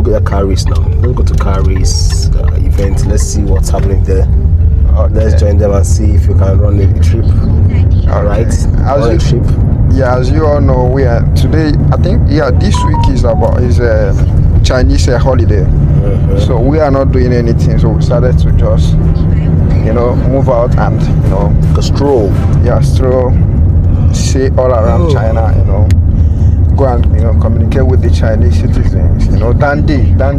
go to car race now. Let's go to car race event. Let's see what's happening there. Okay. Let's join them and see if we can run a trip. All right, run a trip. Yeah, as you all know, we are today. I think this week is a Chinese holiday, so we are not doing anything. So we decided to just move out and stroll. Yeah, stroll, see all around China. Go and communicate with the Chinese citizens. Dandy, the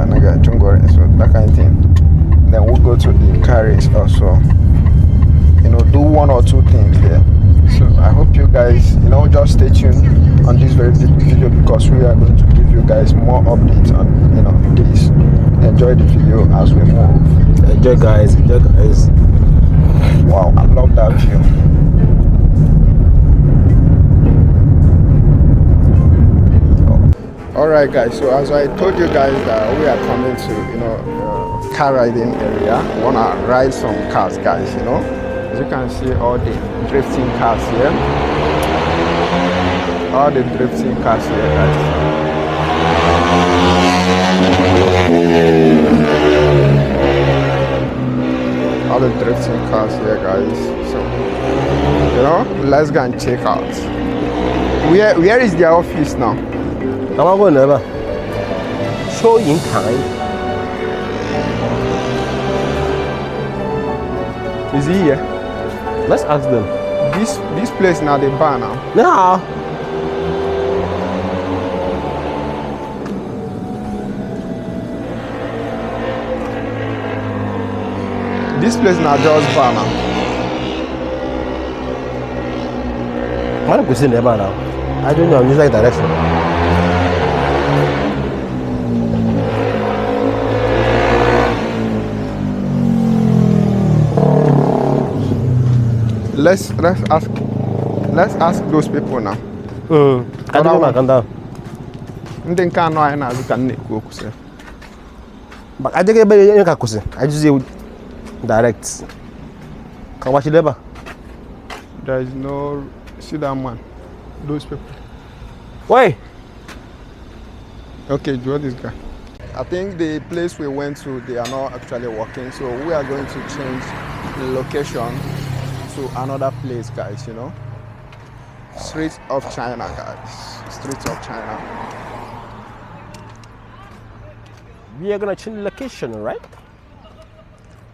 naga Chungore, so that kind of thing. Then we'll go to the carriage also. Do one or two things there. So I hope you guys, just stay tuned on this very big video because we are going to give you guys more updates on, this. Enjoy the video as we move. Enjoy, guys. Wow, I love that view. All right, guys. So as I told you guys that we are coming to, car riding area. We wanna ride some cars, guys. As you can see, all the drifting cars here. All the drifting cars here, guys. All the drifting cars here, guys. So, let's go and check out. Where is their office now? I'm going over. Show in time. Is he here? Let's ask them. This place now the bar now. Nah. This place now just bar now. I don't see never now. I don't know. I'm just like direction. Let's ask those people now. I don't know. Ndị nke anọ anyị na-azụ ka na-ekwu okwu sị. But I think ebe ka kwụsị. I just say direct. Ka wachi leba. There is no see that man. Those people. Why? Okay, draw this guy. I think the place we went to, they are not actually working, so we are going to change the location to another place, guys. Streets of China, guys. Streets of China. We are gonna change the location, right?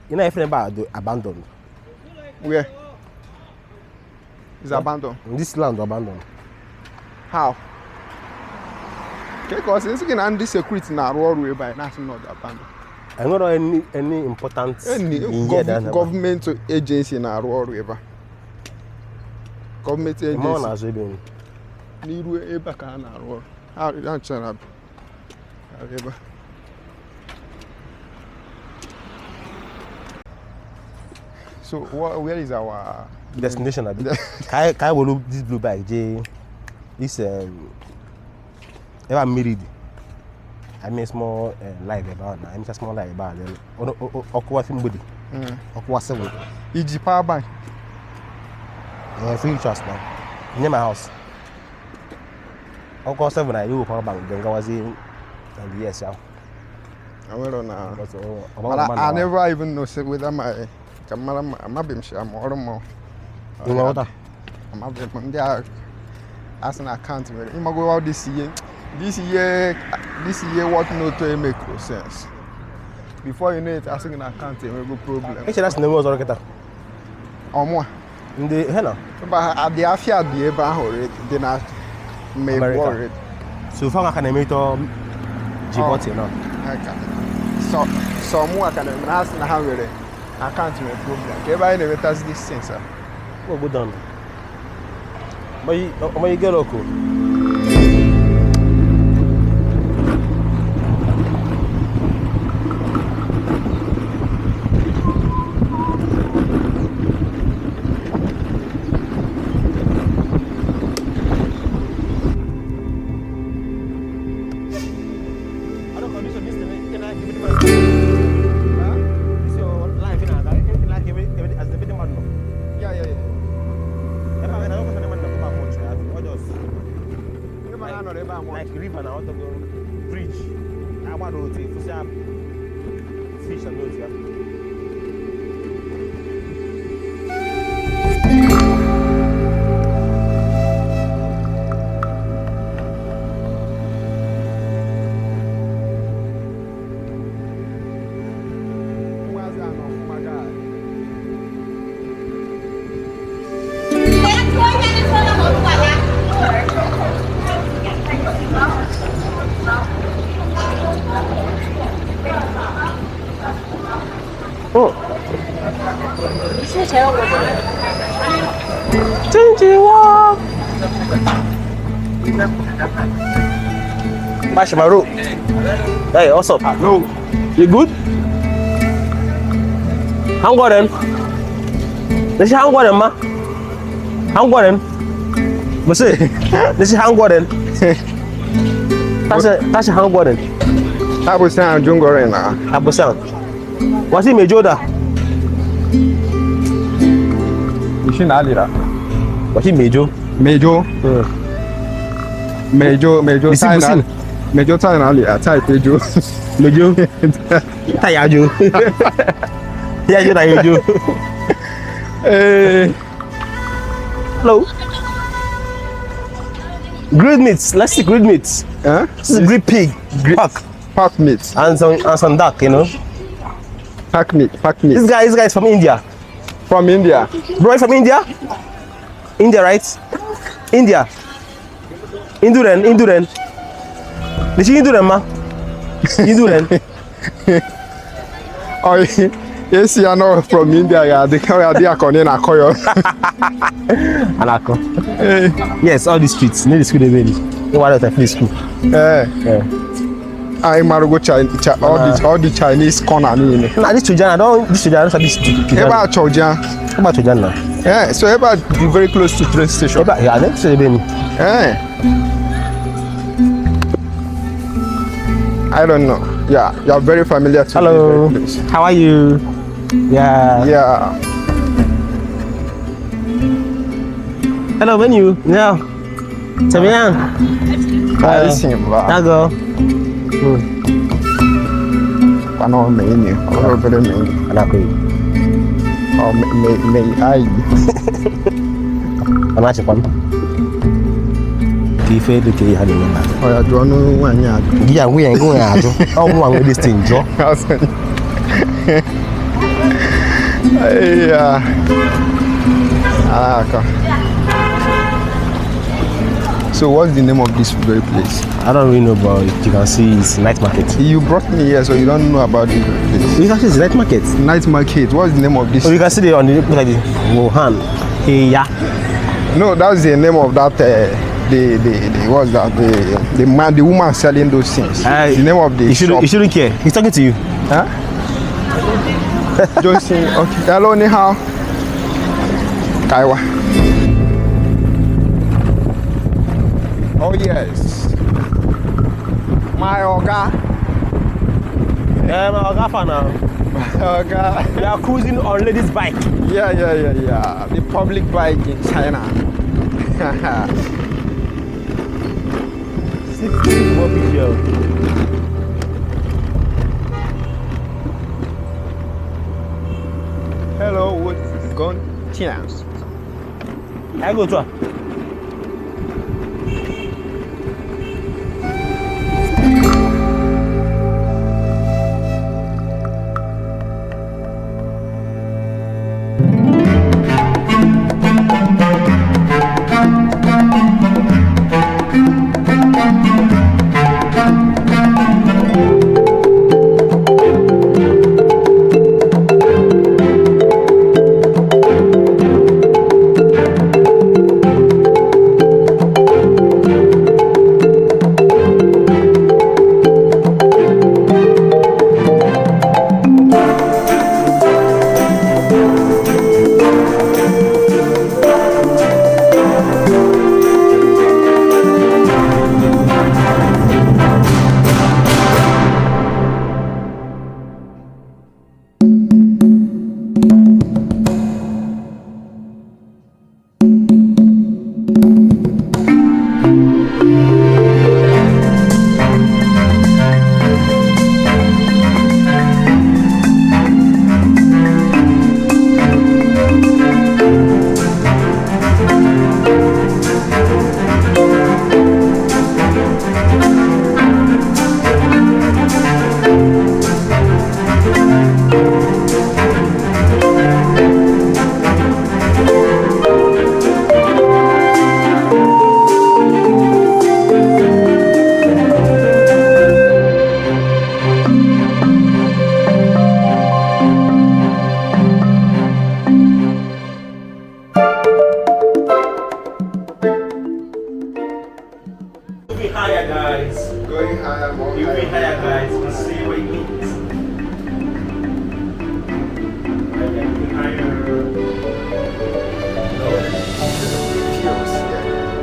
If about abandoned. Where? It's abandoned. This land abandoned. How? Because it's in this security now road by national abandoned. I don't know any important government agency in our road river. Government agency. Niru eba ka na road. How you don't turn up? So where is our destination? Kai will this blue bag. This ever married. I mean small live about now. I'm just small live about then. Okwa somebody. Okwa 7. EG power bank. Free trust now. Near my house. Okwa 7 I use power bank. Then I was in yes yeah. I went on I never even know whether my camera I'm sure I'm or more. You know what? I'm there. As an account, I'm go out this year. This year, what no to make no sense. Before you know it, asking an account, it will go problem. Actually, that's the name of the or more. In the hello. But at the affair, the ever already, then I may worry. So far, I can make to Djibouti now. So more can ask and how it. I can't make problem. Everybody never does this thing, sir. Well, good done. But you get local. Like river now, bridge. want to fish and those, yeah. Oh. Bash Maru. Hey, what's up? No. You good? Hang on then. Let's hang on then, ma. Hang on then. What's it? Let's hang on then. That's a hang on then. I was saying Jungore na. Abusan. What's it, Mejoda? Ishin alira. What's it, Mejo? Mejo. Mejo Listen, China. listen. Mejo China alira. Chai Mejo. Mejo. Tayajo. Tayajo, Tayajo. Hello. Grilled meats. Let's see grilled meats. Huh? This is grilled pig. Pork meat. And some duck, you know. Pork meat. This guy is from India. From India. Bro, you from India? India, right? India. Induren. Did you Induren, ma? Induren. Oh, yes, you are not from India. Yeah, they carry their corner na koyo. Anako. Yes, all the streets. Need the school they ready. No one else the school. Yeah. I Marugo all the Chinese corner ni. Nah, this children, I don't sabi this. Eba Choja. About children now. Yeah, so Eba be very close to train station. Yeah, that's the baby. Yeah. I don't know. Yeah, you are very familiar to Hello. this very place. How are you? Yeah. Yeah. Hello, menu. Yeah. Sabian. Listen, Now go. Ano menu? Ano very menu? Anako. Oh, may I. Anache pan. Kife do ke hali na. Oh, ya do no wanya. Giya we en go ya do. Oh, mo an this thing jo. Yeah. Okay. So what's the name of this very place? I don't really know, but you can see it's night market. You brought me here, so you don't know about this place. It's actually night market. Night market. What's the name of this? So you can see on the like the Wuhan. Hey, yeah. No, that's the name of that. The what's that? The woman selling those things. The name of the shop. You shouldn't care. He's talking to you. Huh? Just saying. Okay. Hello, ni hao. Kaiwa. Oh yes. My Oga. Yeah, my Oga fan now. Oga. We are cruising on ladies' bike. Yeah. The public bike in China. Hello, what's going chance? I go to. Going higher, more You'll be higher. higher, guys. We'll see what it means. Higher. Feels, yeah.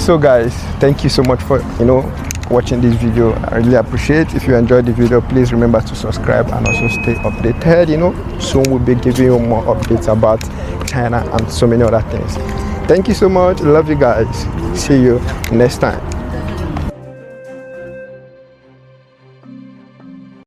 So guys, thank you so much for watching this video. I really appreciate. If you enjoyed the video, please remember to subscribe and also stay updated. Soon we'll be giving you more updates about China and so many other things. Thank you so much. Love you guys. See you next time.